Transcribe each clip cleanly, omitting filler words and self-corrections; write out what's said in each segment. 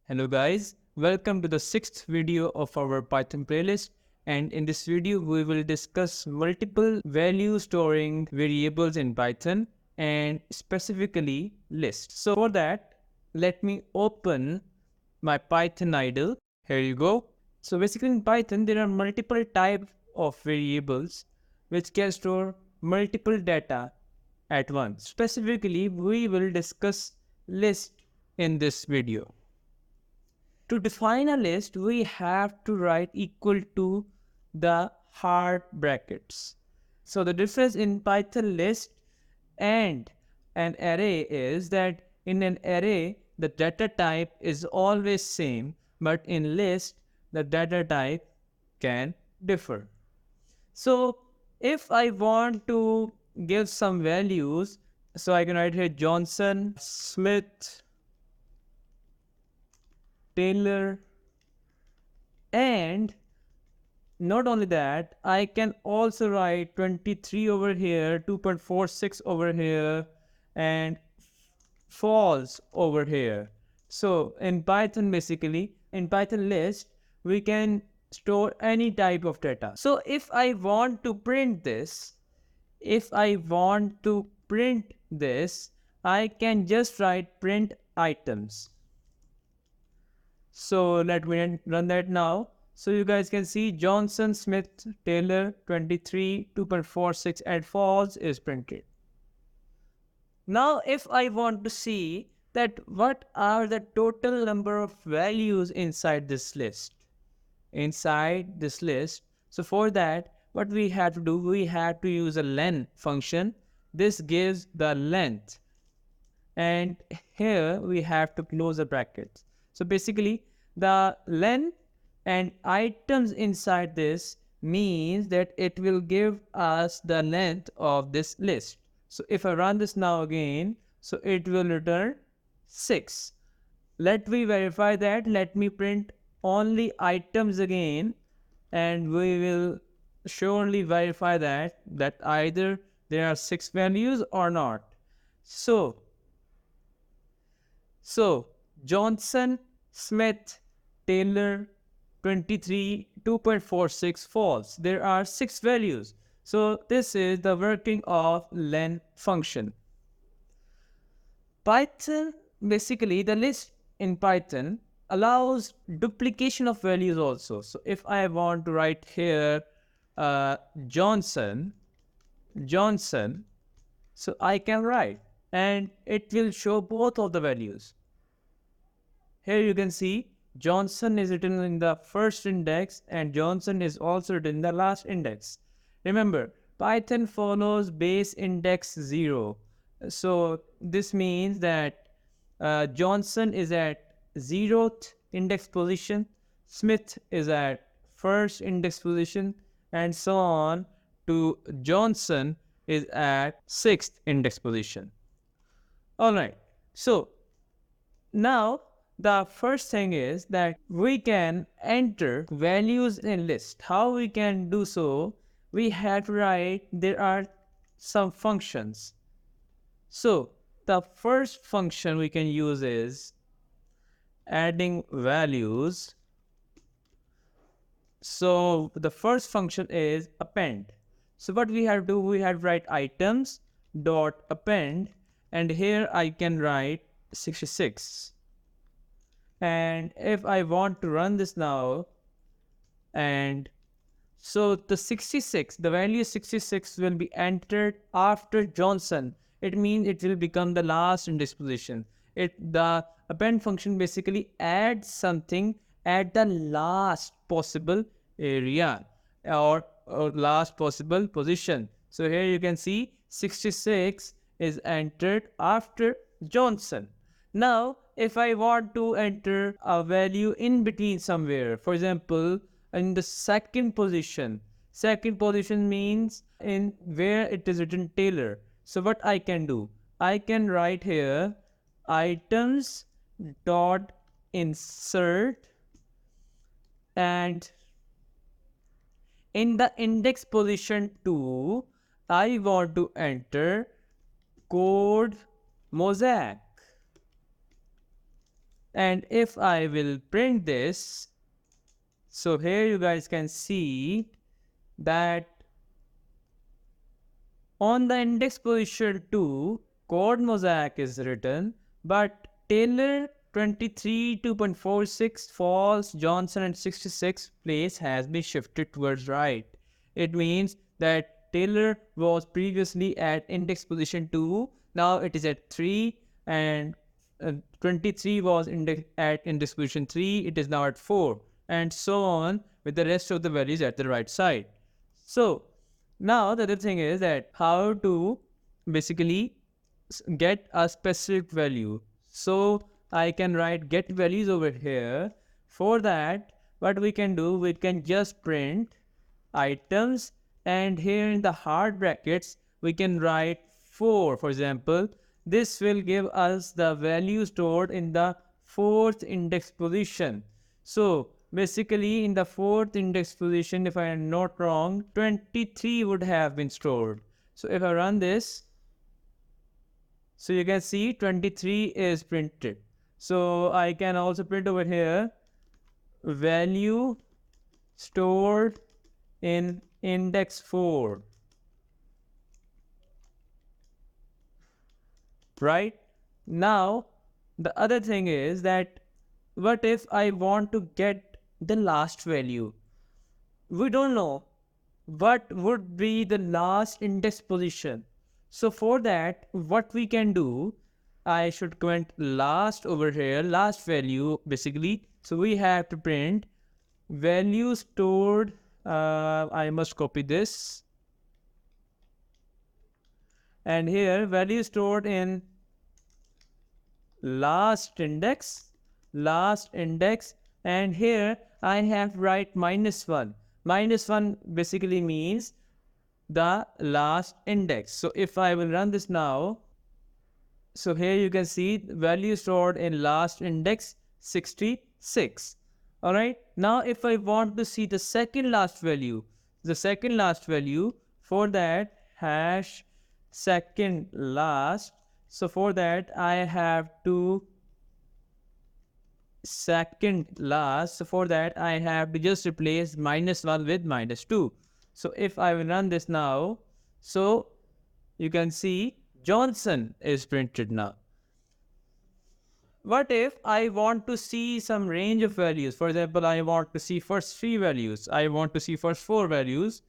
Hello guys, welcome to the sixth video of our Python playlist, and in this video we will discuss multiple value storing variables in Python and specifically lists. So for that, let me open my Python idle. Here you go. So basically in Python there are multiple types of variables which can store multiple data at once. Specifically, we will discuss list in this video. To define a list, we have to write equal to the hard brackets. So the difference in Python list and an array is that in an array, the data type is always same, but in list, the data type can differ. So if I want to give some values, so I can write here Johnson, Smith, Taylor, and not only that, I can also write 23 over here, 2.46 over here, and false over here. So in Python, basically, in Python list, we can store any type of data. So if I want to print this, I can just write print items. So let me run that now. So you guys can see Johnson, Smith, Taylor, 23, 2.46 and false is printed. Now if I want to see that what are the total number of values inside this list. So for that, what we have to do, we have to use a len function. This gives the length. And here we have to close the brackets. So basically the len and items inside this means that it will give us the length of this list. So if I run this now again, so it will return 6. Let me verify that. Let me print only items again, and we will surely verify that either there are 6 values or not. So Johnson, Smith, Taylor, 23, 2.46 false. There are 6 values. So this is the working of len function. Python, basically the list in Python allows duplication of values also. So if I want to write here Johnson, so I can write and it will show both of the values. Here you can see Johnson is written in the first index and Johnson is also written in the last index. Remember, Python follows base index 0. So this means that Johnson is at 0th index position, Smith is at first index position, and so on to Johnson is at 6th index position. Alright, so now the first thing is that we can enter values in list. How we can do so? We have to write, there are some functions. So the first function we can use is adding values. So the first function is append. So what we have to do, we have to write items dot append, and here I can write 66. And if I want to run this now, and so the 66, the value 66 will be entered after Johnson. It means it will become the last index position. The append function basically adds something at the last possible area or last possible position. So here you can see 66 is entered after Johnson. Now, if I want to enter a value in between somewhere, for example, in the second position means in where it is written Taylor. So what I can do, I can write here items dot insert, and in the index position 2, I want to enter CODEMOSAIC. And if I will print this, so here you guys can see that on the index position 2, CODEMOSAIC is written, but Taylor 23, 2.46, false, Johnson and 66 place has been shifted towards right. It means that Taylor was previously at index position 2, now it is at 3, and 23 was at index position 3, it is now at 4, and so on with the rest of the values at the right side. So now the other thing is that how to basically get a specific value. So I can write get values over here. For that, what we can do, we can just print items, and here in the hard brackets we can write 4, for example. This will give us the value stored in the 4th index position. So basically in the 4th index position, if I am not wrong, 23 would have been stored. So if I run this, so you can see 23 is printed. So I can also print over here value stored in index 4. Right? Now, the other thing is that what if I want to get the last value? We don't know what would be the last index position. So for that, what we can do, I should comment last over here, last value basically. So we have to print value stored. I must copy this. And here value stored in last index, and here I have to write -1. -1 basically means the last index. So if I will run this now, so here you can see value stored in last index 66. All right. Now if I want to see the second last value, for that hash second last. So for that I have to second last. So for that I have to just replace -1 with -2. So if I will run this now, so you can see Johnson is printed now. What if I want to see some range of values? For example, I want to see first 3 values. I want to see first 4 values.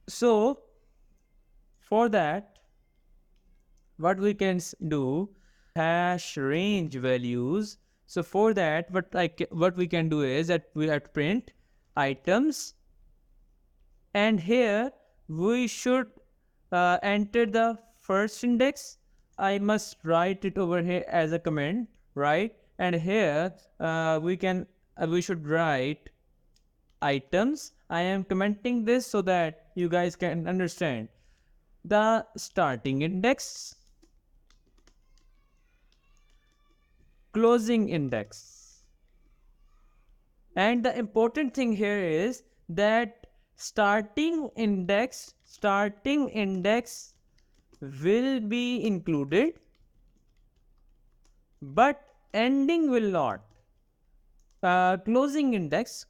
So for that, what we can do, hash range values. So for that, what we can do is that we have to print items, and here we should enter the first index. I must write it over here as a comment, right? And here we should write items. I am commenting this so that you guys can understand the starting index, closing index. And the important thing here is that starting index will be included, but ending will not. Closing index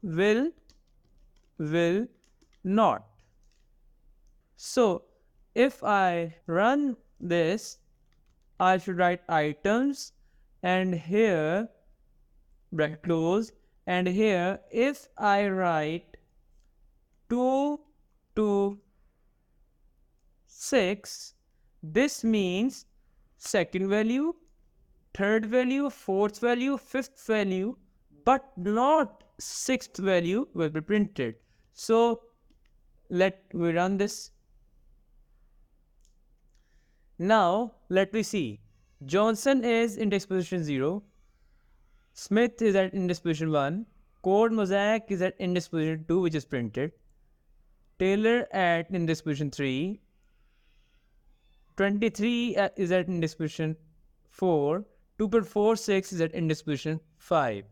will not. So if I run this, I should write items, and here bracket close, and here if I write 2 to 6, this means second value, third value, fourth value, fifth value, but not sixth value will be printed. So let me run this. Now let me see. Johnson is index position 0. Smith is at index position 1. CODEMOSAIC is at index position 2, which is printed. Taylor at index position 3. 23 is at index position 4. 2.46 is at index position 5.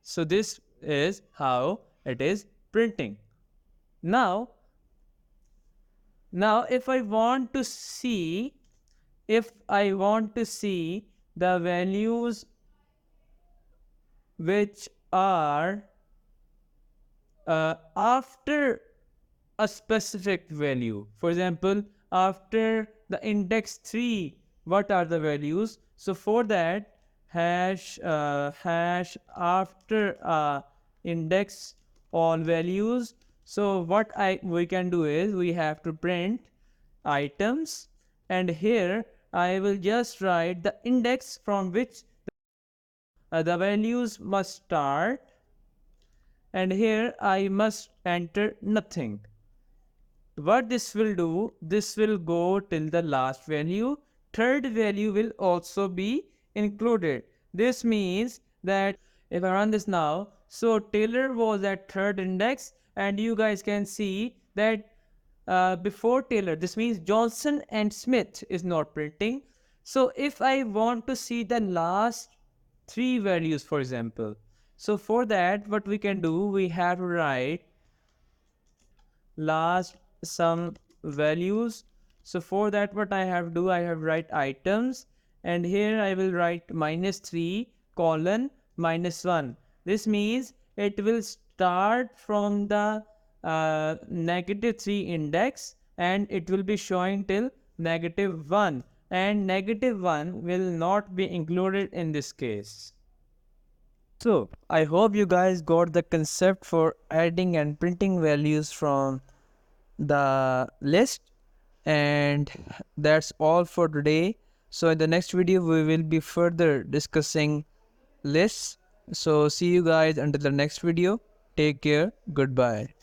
So this is how it is printing. Now if I want to see the values which are after a specific value. For example, after the index 3, what are the values? So for that, hash after index all values. So what we can do is we have to print items, and here I will just write the index from which the values must start, and here I must enter nothing. What this will do, this will go till the last value. Third value will also be included. This means that if I run this now, so Taylor was at third index, and you guys can see that before Taylor, this means Johnson and Smith is not printing. So if I want to see the last three values, for example, so for that, what we can do, we have to write last some values. So for that, what I have to do, I have write items, and here I will write -3 colon -1. This means it will start from the -3 index, and it will be showing till -1, and -1 will not be included in this case. So I hope you guys got the concept for adding and printing values from the list, and that's all for today. So in the next video we will be further discussing lists. So see you guys until the next video. Take care. Goodbye.